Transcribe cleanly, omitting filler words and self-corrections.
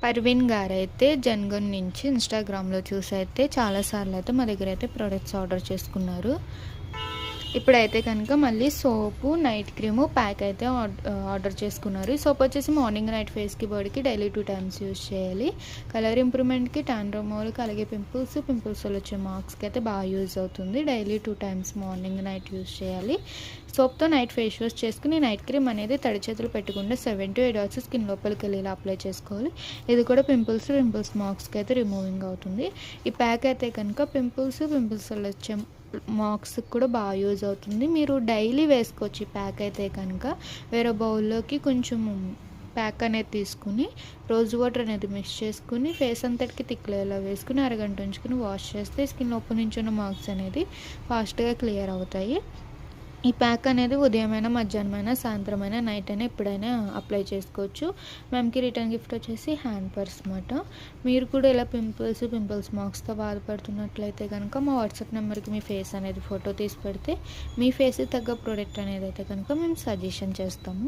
పర్వీన్ గారైతే జనగం నుంచి ఇన్‌స్టాగ్రామ్‌లో చూసైతే చాలా సార్లయితే మా దగ్గరైతే ప్రొడక్ట్స్ ఆర్డర్ చేసుకున్నారు. ఇప్పుడైతే కనుక మళ్ళీ సోపు, నైట్ క్రీము ప్యాక్ అయితే ఆర్డర్ చేసుకున్నారు. ఈ సోప్ వచ్చేసి మార్నింగ్, నైట్ ఫేస్‌కి, బాడీకి డైలీ 2 టైమ్స్ యూజ్ చేయాలి. కలర్ ఇంప్రూవ్‌మెంట్‌కి, టాన్ రిమూవల్‌కి, అలాగే పింపుల్స్ వల్ల వచ్చే మార్క్స్‌కి అయితే బాగా యూజ్ అవుతుంది. Daily 2 times morning, night use చేయాలి. సోప్‌తో నైట్ ఫేస్ వాష్ చేసుకుని నైట్ క్రీమ్ అనేది తడి చేతులు పెట్టకుండా 7-8 డాట్స్ స్కిన్ లోపలికి వెళ్ళేలా అప్లై చేసుకోవాలి. ఇది కూడా పింపుల్స్ మార్క్స్‌కి అయితే రిమూవింగ్ అవుతుంది. ఈ ప్యాక్ అయితే కనుక పింపుల్స్ వల్ల వచ్చే మార్క్స్‌కి కూడా బాగా యూజ్ అవుతుంది. మీరు డైలీ వేసుకోవచ్చు ఈ ప్యాక్ అయితే కనుక. వేరే బౌల్లోకి కొంచెం ప్యాక్ అనేది తీసుకుని రోజ్ వాటర్ అనేది మిక్స్ చేసుకుని ఫేస్ అంతటికి తిక్లేలా వేసుకుని అరగంట ఉంచుకుని వాష్ చేస్తే స్కిన్ లోపల నుంచి ఉన్న మార్క్స్ అనేది ఫాస్ట్‌గా క్లియర్ అవుతాయి. ఈ ప్యాక్ అనేది ఉదయమైనా, మధ్యాహ్నమైనా, సాయంత్రమైనా, నైట్ అయినా ఎప్పుడైనా అప్లై చేసుకోవచ్చు. మ్యామ్‌కి రిటర్న్ గిఫ్ట్ వచ్చేసి హ్యాండ్ పర్స్ మాట. మీరు కూడా ఇలా పింపుల్స్ మార్క్స్‌తో బాధపడుతున్నట్లయితే కనుక మా వాట్సాప్ నెంబర్‌కి మీ ఫేస్ అనేది ఫోటో తీసి పెడితే మీ ఫేస్‌కి తగ్గ ప్రోడక్ట్ అనేది అయితే కనుక మేము సజెషన్ చేస్తాము.